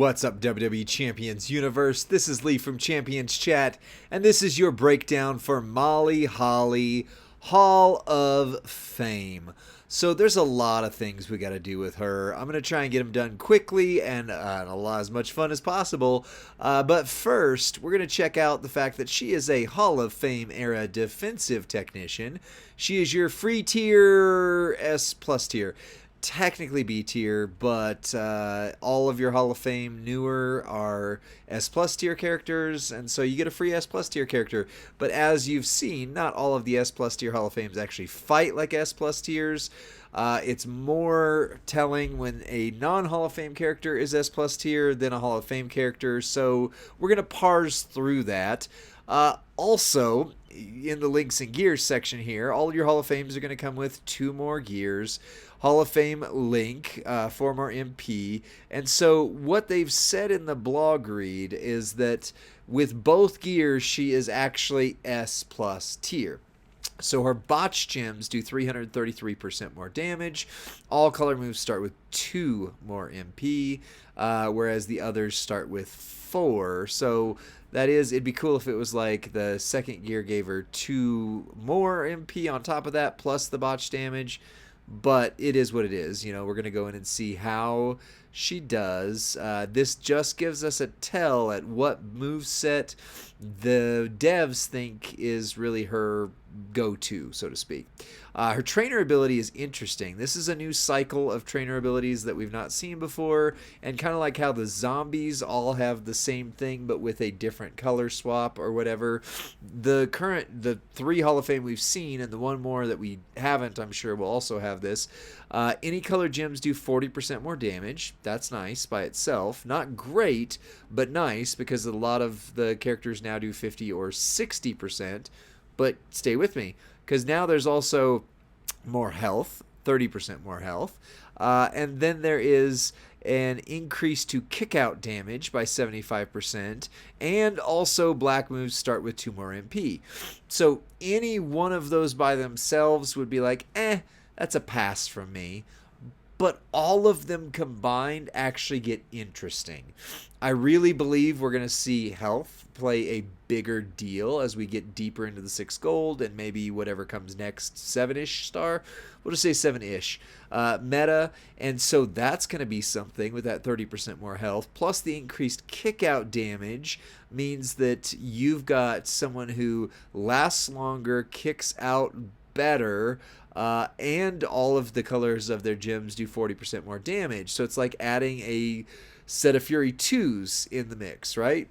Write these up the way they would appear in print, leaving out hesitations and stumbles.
What's up, WWE Champions Universe? This is Lee from Champions Chat, and this is your breakdown for Molly Holly Hall of Fame. So there's a lot of things we got to do with her. I'm going to try and get them done quickly and as much fun as possible. But first, we're going to check out the fact that she is a Hall of Fame era defensive technician. She is your free tier, S plus tier. Technically B tier, but all of your Hall of Fame newer are S plus tier characters, and so you get a free S plus tier character. But as you've seen, not all of the S plus tier Hall of Fames actually fight like S plus tiers. It's more telling when a non-Hall of Fame character is S plus tier than a Hall of Fame character, so we're going to parse through that. Also, in the links and gears section here, all of your Hall of Fames are going to come with 2 more gears. Hall of Fame link, 4 more MP. And so what they've said in the blog read is that with both gears, she is actually S plus tier. So her Botch gems do 333% more damage. All color moves start with 2 more MP, whereas the others start with 4. So that is, it'd be cool if it was like the second gear gave her 2 more MP on top of that, plus the Botch damage. But it is what it is. You know, we're going to go in and see how she does. This just gives us a tell at what moveset the devs think is really her go-to, so to speak. Her trainer ability is interesting. This is a new cycle of trainer abilities that we've not seen before, and kind of like how the zombies all have the same thing but with a different color swap or whatever. The 3 Hall of Fame we've seen, and the 1 more that we haven't, I'm sure will also have this. Any color gems do 40% more damage. That's nice by itself. Not great, but nice, because a lot of the characters now do 50 or 60%. But stay with me, because now there's also more health, 30% more health. And then there is an increase to kick-out damage by 75%. And also black moves start with 2 more MP. So any one of those by themselves would be like, that's a pass from me. But all of them combined actually get interesting. I really believe we're going to see health play a bigger deal as we get deeper into the 6 gold and maybe whatever comes next, 7-ish star. We'll just say 7-ish meta. And so that's going to be something with that 30% more health. Plus the increased kick-out damage means that you've got someone who lasts longer, kicks out better, and all of the colors of their gems do 40% more damage. So it's like adding a set of Fury 2s in the mix, right?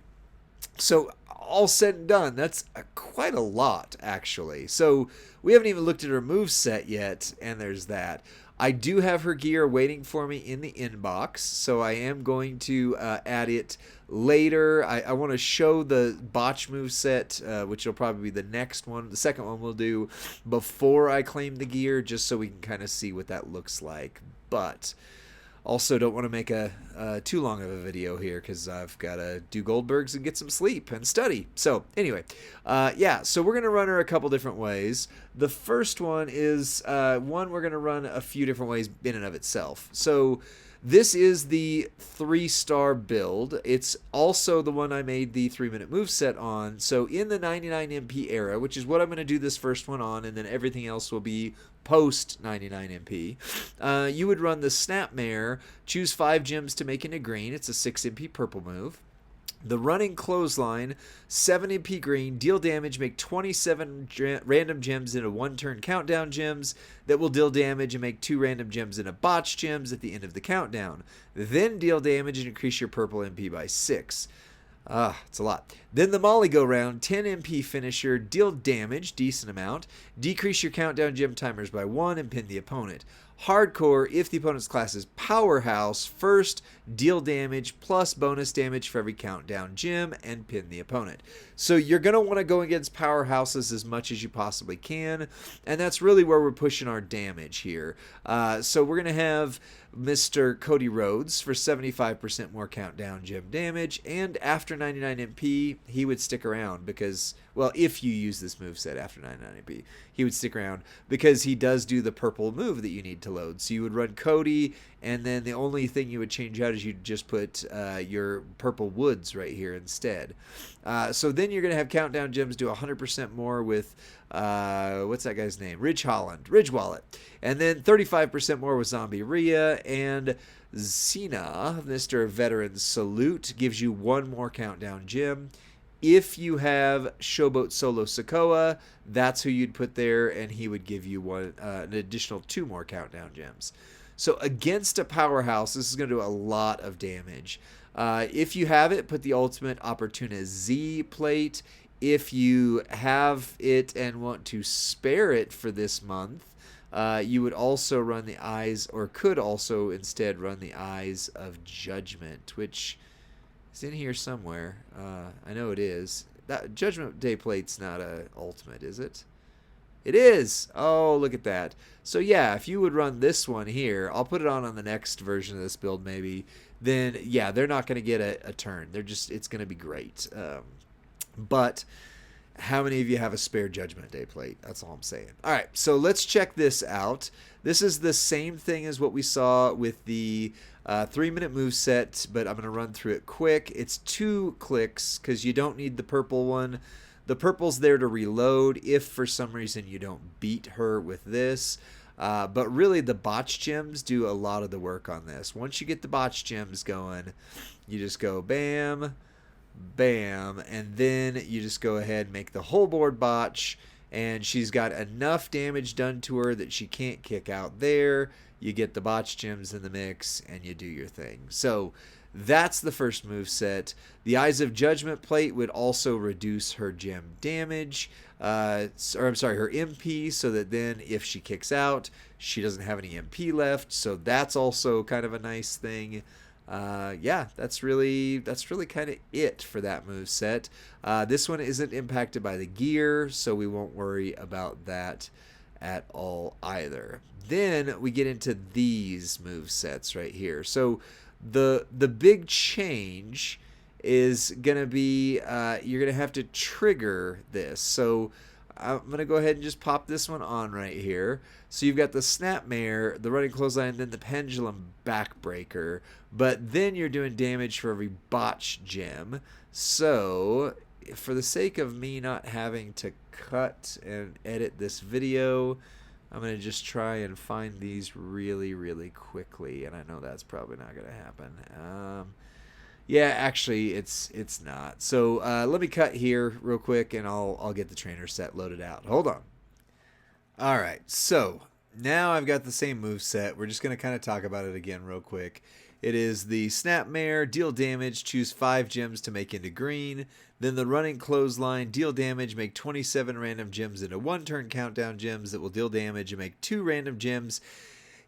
So all said and done, that's quite a lot, actually. So we haven't even looked at her moveset yet, and there's that. I do have her gear waiting for me in the inbox, so I am going to add it later. I want to show the Botch moveset, which will probably be the next one. The second one we'll do before I claim the gear, just so we can kind of see what that looks like. But also don't want to make a too long of a video here, because I've got to do Goldbergs and get some sleep and study. So anyway, so we're going to run her a couple different ways. The first one is we're going to run a few different ways in and of itself. So this is the 3-star build. It's also the one I made the 3-minute moveset on. So in the 99 MP era, which is what I'm going to do this first one on, and then everything else will be post 99 MP, you would run the Snapmare, choose 5 gems to make into green. It's a 6 MP purple move. The running clothesline, 7 MP green, deal damage, make 27 random gems into 1-turn countdown gems that will deal damage and make 2 random gems into Botch gems at the end of the countdown. Then deal damage and increase your purple MP by 6. It's a lot. Then the Molly go round, 10 MP finisher, deal damage, decent amount, decrease your countdown gem timers by 1 and pin the opponent. Hardcore, if the opponent's class is Powerhouse, first deal damage plus bonus damage for every countdown gem and pin the opponent. So you're going to want to go against Powerhouses as much as you possibly can, and that's really where we're pushing our damage here. So we're going to have Mr. Cody Rhodes for 75% more countdown gem damage, and after after 99 MP, he would stick around because, well, if you use this moveset after 99 MP, he would stick around because he does do the purple move that you need to load. So you would run Cody, and then the only thing you would change out is you'd just put your purple woods right here instead. So then you're going to have countdown gems do 100% more with, what's that guy's name? Ridge Wallet. And then 35% more with Zombie Rhea, and Xena, Mr. Veteran Salute, gives you one more countdown gem. If you have Showboat Solo Sokoa, that's who you'd put there, and he would give you an additional 2 more countdown gems. So against a powerhouse, this is going to do a lot of damage. If you have it, put the Ultimate Opportunist Z plate. If you have it and want to spare it for this month, you would also run the Eyes, or could also instead run the Eyes of Judgment, which is in here somewhere. I know it is. That Judgment Day plate's not a ultimate, is it? It is! Oh, look at that. So yeah, if you would run this one here, I'll put it on the next version of this build maybe, then yeah, they're not going to get a turn. It's going to be great. But how many of you have a spare Judgment Day plate? That's all I'm saying. All right, so let's check this out. This is the same thing as what we saw with the 3-minute move set, but I'm going to run through it quick. It's 2 clicks because you don't need the purple one. The purple's there to reload if for some reason you don't beat her with this. But really the Botch gems do a lot of the work on this. Once you get the Botch gems going, you just go bam, bam, and then you just go ahead and make the whole board Botch, and she's got enough damage done to her that she can't kick out there. You get the Botch gems in the mix, and you do your thing. So that's the first move set. The Eyes of Judgment plate would also reduce her gem damage, her MP, so that then if she kicks out, she doesn't have any MP left. So that's also kind of a nice thing. Yeah, that's really kind of it for that move set. This one isn't impacted by the gear, so we won't worry about that at all either. Then we get into these move sets right here. So the big change is gonna be you're gonna have to trigger this. So I'm gonna go ahead and just pop this one on right here. So you've got the Snapmare, the Running Clothesline, and then the Pendulum Backbreaker. But then you're doing damage for every Botch gem. So for the sake of me not having to cut and edit this video, I'm going to just try and find these really, really quickly. And I know that's probably not going to happen. Yeah, actually, it's not. So let me cut here real quick, and I'll get the trainer set loaded out. Hold on. All right, so now I've got the same move set. We're just going to kind of talk about it again real quick. It is the Snapmare, deal damage, choose 5 gems to make into green. Then the Running Clothesline, deal damage, make 27 random gems into 1-turn countdown gems that will deal damage, and make 2 random gems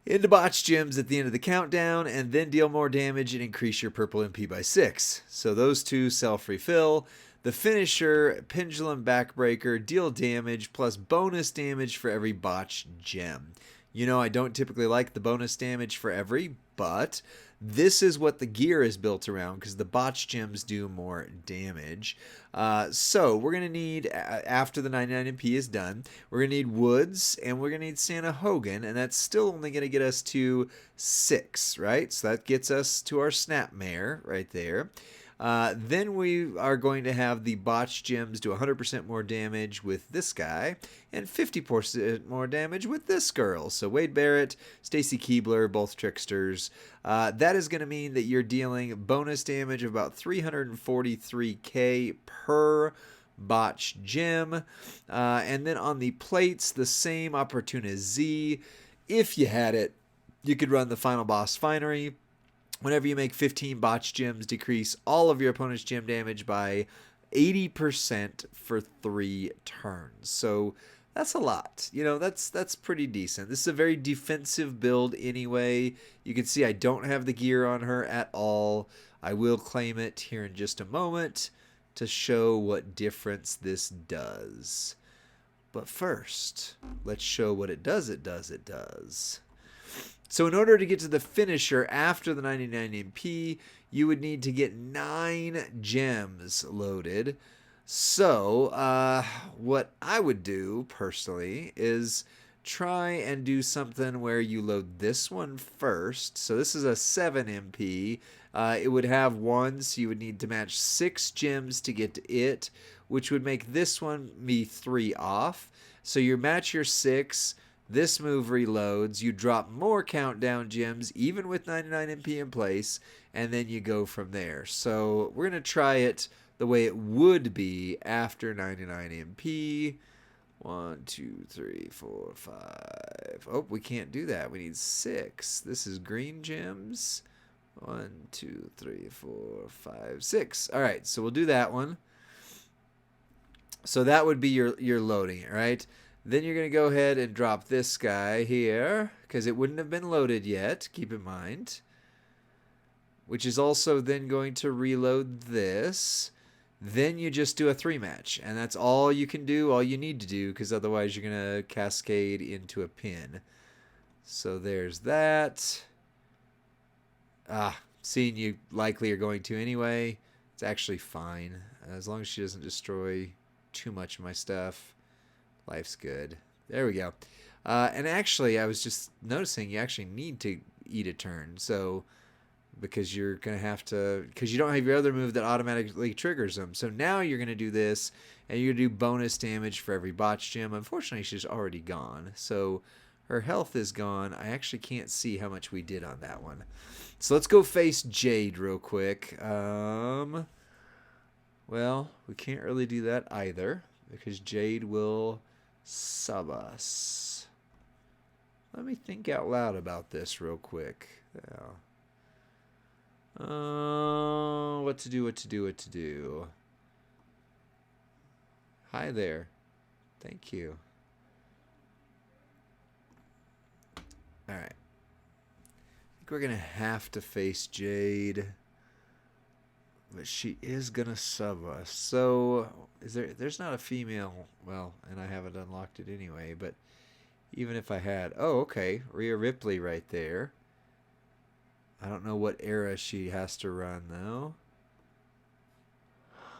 into Botch gems at the end of the countdown, and then deal more damage and increase your purple MP by 6. So those 2 self-refill. The finisher, Pendulum Backbreaker, deal damage plus bonus damage for every Botch gem. You know, I don't typically like the bonus damage for every, but this is what the gear is built around because the Botch gems do more damage. So we're going to need, after the 99 MP is done, we're going to need Woods and we're going to need Santa Hogan, and that's still only going to get us to 6, right? So that gets us to our Snapmare right there. Then we are going to have the Botch gems do 100% more damage with this guy and 50% more damage with this girl. So Wade Barrett, Stacy Keebler, both tricksters. That is going to mean that you're dealing bonus damage of about 343k per Botch gem. And then on the plates, the same Opportunist Z. If you had it, you could run the Final Boss Finery. Whenever you make 15 Botch gems, decrease all of your opponent's gem damage by 80% for 3 turns. So that's a lot. You know, that's pretty decent. This is a very defensive build anyway. You can see I don't have the gear on her at all. I will claim it here in just a moment to show what difference this does. But first, let's show what it does. So in order to get to the finisher after the 99 MP, you would need to get 9 gems loaded. So what I would do personally is try and do something where you load this one first. So this is a 7 MP. It would have 1, so you would need to match 6 gems to get to it, which would make this one be 3 off. So you match your 6. This move reloads, you drop more countdown gems, even with 99 MP in place, and then you go from there. So we're going to try it the way it would be after 99 MP. 1, 2, 3, 4, 5. Oh, we can't do that. We need 6. This is green gems. 1, 2, 3, 4, 5, 6. All right, so we'll do that one. So that would be your loading, right? Then you're going to go ahead and drop this guy here, because it wouldn't have been loaded yet, keep in mind. Which is also then going to reload this. Then you just do a 3 match, and that's all you can do, all you need to do, because otherwise you're going to cascade into a pin. So there's that. Seeing you likely are going to anyway, it's actually fine. As long as she doesn't destroy too much of my stuff, life's good. There we go. And actually, I was just noticing you actually need to eat a turn. So, because you're going to have to, because you don't have your other move that automatically triggers them. So now you're going to do this, and you're going to do bonus damage for every Botch gem. Unfortunately, she's already gone. So her health is gone. I actually can't see how much we did on that one. So let's go face Jade real quick. Well, we can't really do that either, because Jade will sub us. Let me think out loud about this real quick. Yeah. What to do. Hi there. Thank you. All right. I think we're going to have to face Jade. But she is going to sub us. So, there's not a female, well, and I haven't unlocked it anyway, but even if I had, oh, okay, Rhea Ripley right there. I don't know what era she has to run, though.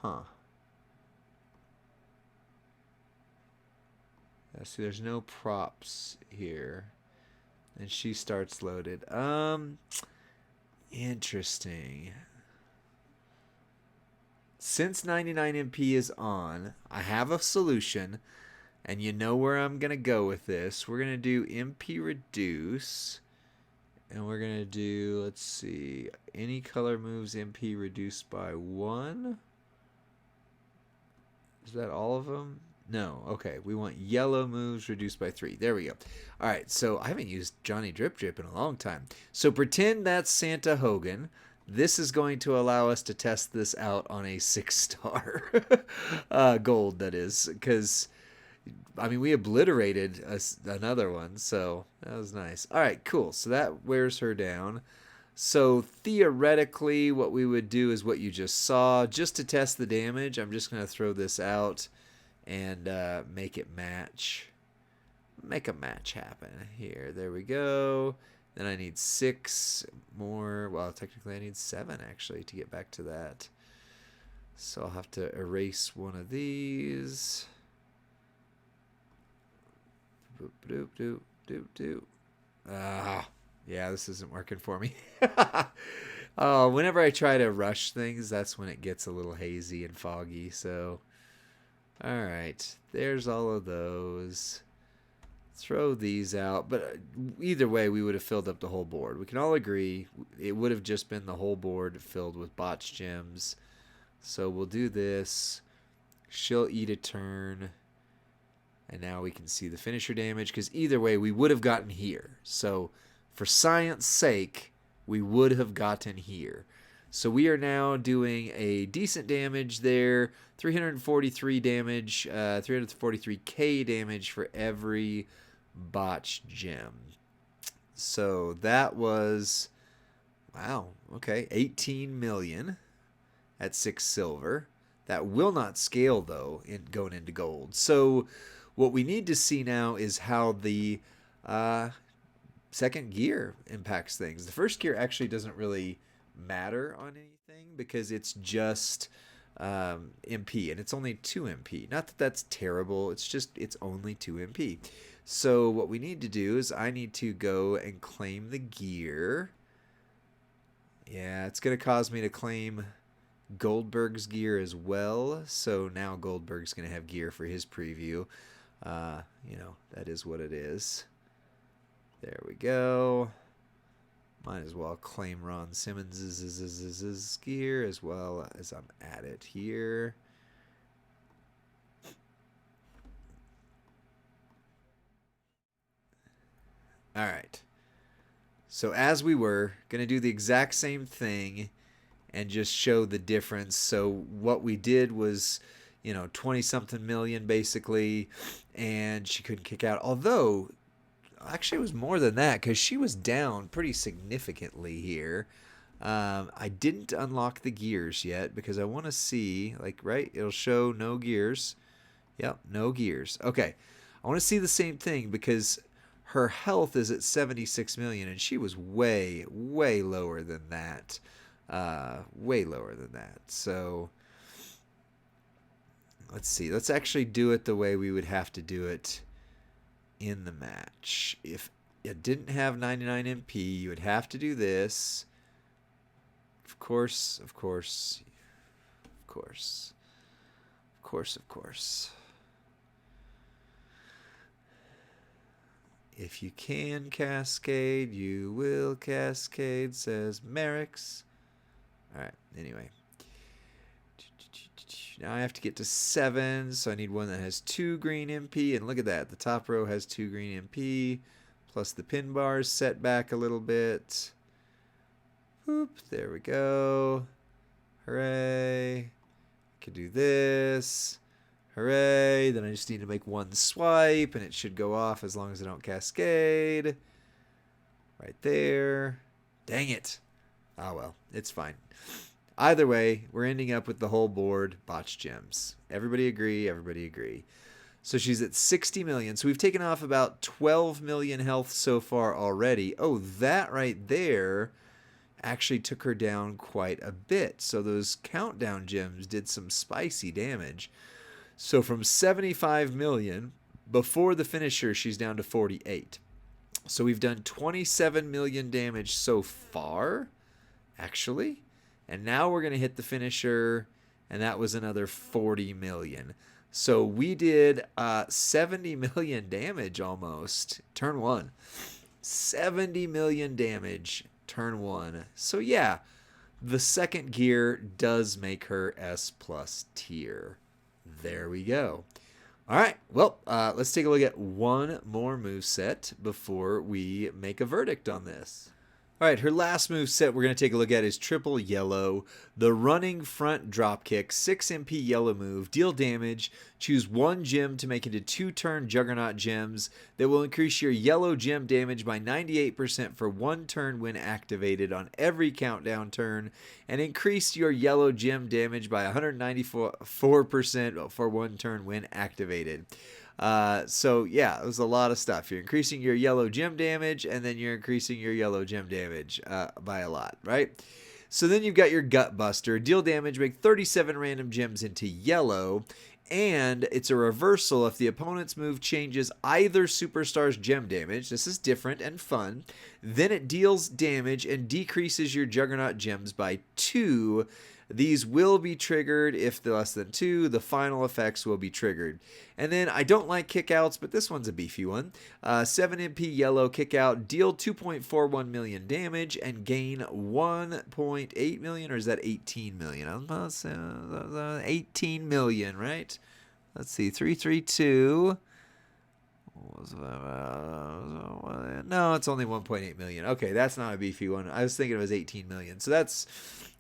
Huh. Yeah, see, there's no props here. And she starts loaded. Interesting. Since 99 MP is on, I have a solution, and you know where I'm going to go with this. We're going to do MP reduce, and we're going to do, let's see, any color moves MP reduced by 1. Is that all of them? No. Okay, we want yellow moves reduced by 3. There we go. All right, so I haven't used Johnny Drip Drip in a long time. So pretend that's Santa Hogan. This is going to allow us to test this out on a 6-star gold, that is, because, I mean, we obliterated another one, so that was nice. All right, cool. So that wears her down. So theoretically, what we would do is what you just saw. Just to test the damage, I'm just going to throw this out and make it match. Make a match happen here. There we go. Then I need 6 more. Well, technically I need 7 actually to get back to that. So I'll have to erase one of these. Boop, doop, doop, doop, doop. Yeah, this isn't working for me. Whenever I try to rush things, that's when it gets a little hazy and foggy. So, all right, there's all of those. Throw these out, but either way, we would have filled up the whole board. We can all agree it would have just been the whole board filled with Botch gems. So we'll do this. She'll eat a turn. And now we can see the finisher damage, because either way, we would have gotten here. So for science sake, we would have gotten here. So we are now doing a decent damage there. 343 damage, 343k damage for every Botch gem. So that was, wow, okay, 18 million at 6 silver. That will not scale, though, going into gold. So what we need to see now is how the second gear impacts things. The first gear actually doesn't really matter on anything because it's just MP, and it's only 2 MP. Not that that's terrible, it's only 2 MP. So what we need to do is I need to go and claim the gear. Yeah, it's going to cause me to claim Goldberg's gear as well. So now Goldberg's going to have gear for his preview. That is what it is. There we go. Might as well claim Ron Simmons' gear as well as I'm at it here. All right. So as we were going to do the exact same thing and just show the difference. So what we did was, 20 something million basically, and she couldn't kick out. Although actually it was more than that because she was down pretty significantly here. I didn't unlock the gears yet because I want to see, it'll show no gears. Yep, no gears. Okay. I want to see the same thing because her health is at 76 million and she was way, way lower than that. Way lower than that. So let's see. Let's actually do it the way we would have to do it in the match. If it didn't have 99 MP, you would have to do this. Of course. If you can cascade, you will cascade, says Merrick's. Alright, anyway. Now I have to get to 7, so I need one that has 2 green MP, and look at that. The top row has 2 green MP, plus the pin bars set back a little bit. Boop, there we go. Hooray. Could do this. Hooray. Then I just need to make one swipe, and it should go off as long as I don't cascade. Right there. Dang it. Oh, well, it's fine. Either way, we're ending up with the whole board botch gems. Everybody agree. So she's at 60 million. So we've taken off about 12 million health so far already. Oh, that right there actually took her down quite a bit. So those countdown gems did some spicy damage. So from 75 million, before the finisher, she's down to 48. So we've done 27 million damage so far, actually. And now we're going to hit the finisher, and that was another 40 million. So we did 70 million damage almost, turn 1. 70 million damage, turn 1. So yeah, the second gear does make her S+ tier. There we go. All right, well, let's take a look at one more moveset before we make a verdict on this. All right, her last moveset we're going to take a look at is Triple Yellow, the running front dropkick, 6 MP yellow move, deal damage, choose 1 gem to make into 2 turn Juggernaut gems that will increase your yellow gem damage by 98% for 1 turn when activated on every countdown turn, and increase your yellow gem damage by 194% for 1 turn when activated. So yeah, it was a lot of stuff. You're increasing your yellow gem damage, and then you're increasing your yellow gem damage by a lot, right? So then you've got your Gut Buster. Deal damage, make 37 random gems into yellow, and it's a reversal if the opponent's move changes either superstar's gem damage. This is different and fun. Then it deals damage and decreases your Juggernaut gems by 2. These will be triggered if they're less than 2. The final effects will be triggered. And then I don't like kickouts, but this one's a beefy one. 7 MP yellow kickout. Deal 2.41 million damage and gain 1.8 million, or is that 18 million? I'm about to say 18 million, right? Let's see. 332. No, it's only 1.8 million. Okay, that's not a beefy one. I was thinking it was 18 million. So that's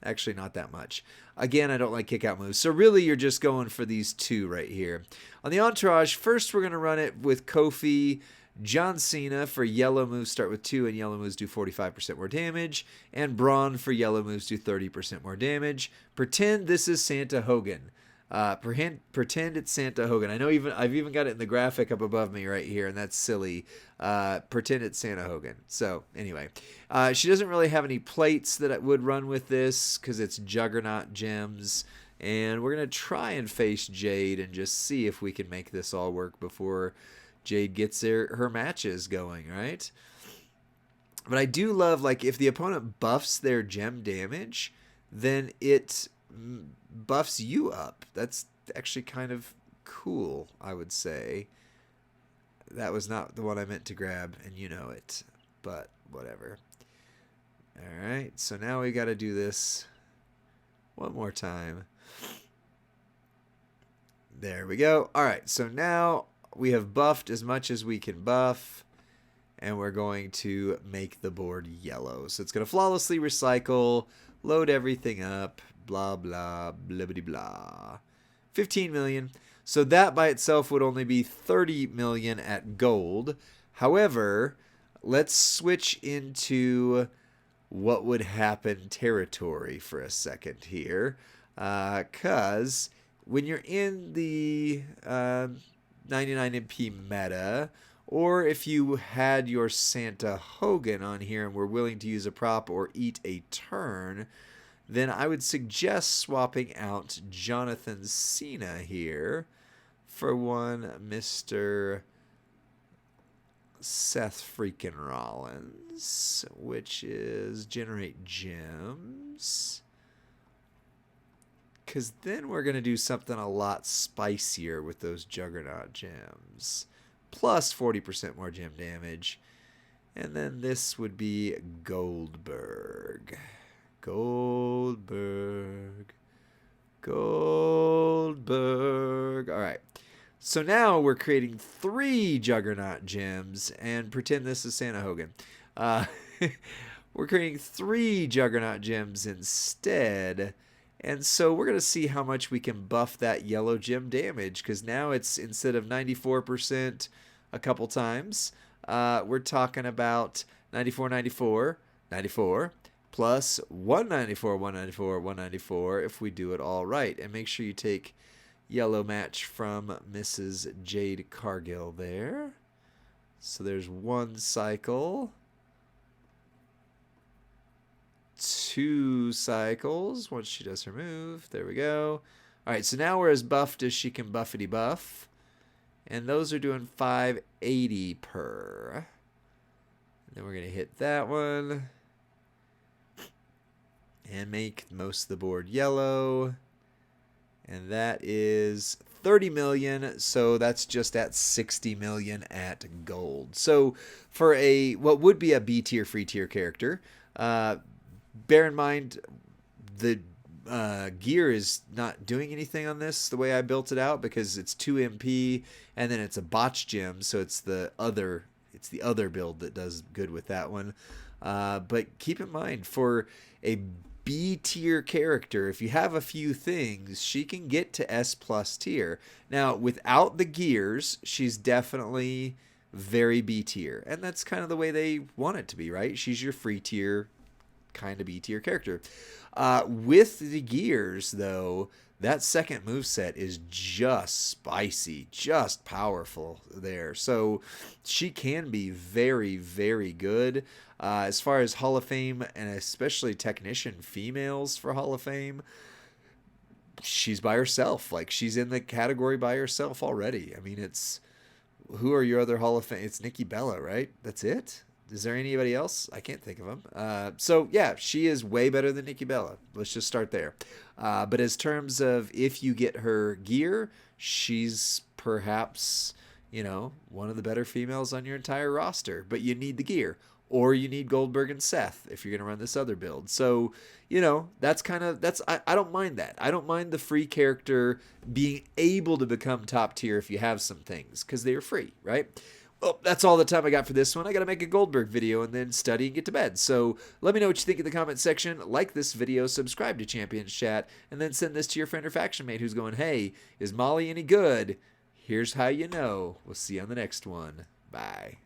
actually not that much. Again, I don't like kick out moves. So really, you're just going for these 2 right here. On the Entourage, first we're going to run it with Kofi, John Cena for yellow moves start with 2 and yellow moves do 45% more damage. And Braun for yellow moves do 30% more damage. Pretend this is Santa Hogan. Pretend it's Santa Hogan. I know I've even got it in the graphic up above me right here, and that's silly. Pretend it's Santa Hogan. So anyway, she doesn't really have any plates that would run with this because it's Juggernaut gems. And we're going to try and face Jade and just see if we can make this all work before Jade gets her matches going, right? But I do love, like, if the opponent buffs their gem damage, then it buffs you up. That's actually kind of cool, I would say. That was not the one I meant to grab, and you know it. But whatever. Alright, so now we got to do this one more time. There we go. Alright, so now we have buffed as much as we can buff. And we're going to make the board yellow. So it's going to flawlessly recycle, load everything up, blah, blah, blah, blah, blah. 15 million. So that by itself would only be 30 million at gold. However, let's switch into what would happen territory for a second here. Because when you're in the 99 MP meta, or if you had your Santa Hogan on here and were willing to use a prop or eat a turn, then I would suggest swapping out Jonathan Cena here for one Mr. Seth freaking Rollins, which is generate gems. Because then we're going to do something a lot spicier with those Juggernaut gems. Plus 40% more gem damage. And then this would be Goldberg. Goldberg. Alright. So now we're creating 3 Juggernaut gems. And pretend this is Santa Hogan. We're creating 3 Juggernaut gems instead. And so we're going to see how much we can buff that yellow gem damage. Because now it's, instead of 94% a couple times, we're talking about 94, 94, 94, plus 194, 194, 194 if we do it all right. And make sure you take yellow match from Mrs. Jade Cargill there. So there's 1 cycle. 2 cycles once she does her move. There we go. Alright, so now we're as buffed as she can buffity buff. And those are doing 580 per. And then we're going to hit that one. And make most of the board yellow. And that is 30 million. So that's just at 60 million at gold. So for a what would be a B tier free tier character, bear in mind the gear is not doing anything on this the way I built it out, because it's 2 MP and then it's a Botch gem, so it's the other build that does good with that one. But keep in mind, for a B tier character, if you have a few things, she can get to S plus tier. Now without the gears, she's definitely very B tier, and that's kind of the way they want it to be, right? She's your free tier kind of B tier character. With the gears, though, that second moveset is just spicy, just powerful there. So she can be very, very good. As far as Hall of Fame, and especially technician females for Hall of Fame, she's by herself. Like, she's in the category by herself already. I mean, it's, who are your other Hall of Fame? It's Nikki Bella, right? That's it? Is there anybody else? I can't think of them. So, yeah, she is way better than Nikki Bella. Let's just start there. But as terms of if you get her gear, she's perhaps, one of the better females on your entire roster. But you need the gear. Or you need Goldberg and Seth if you're going to run this other build. So, that's I don't mind that. I don't mind the free character being able to become top tier if you have some things, because they are free, right? Well, that's all the time I got for this one. I got to make a Goldberg video and then study and get to bed. So let me know what you think in the comment section. Like this video, subscribe to Champions Chat, and then send this to your friend or faction mate who's going, hey, is Molly any good? Here's how you know. We'll see you on the next one. Bye.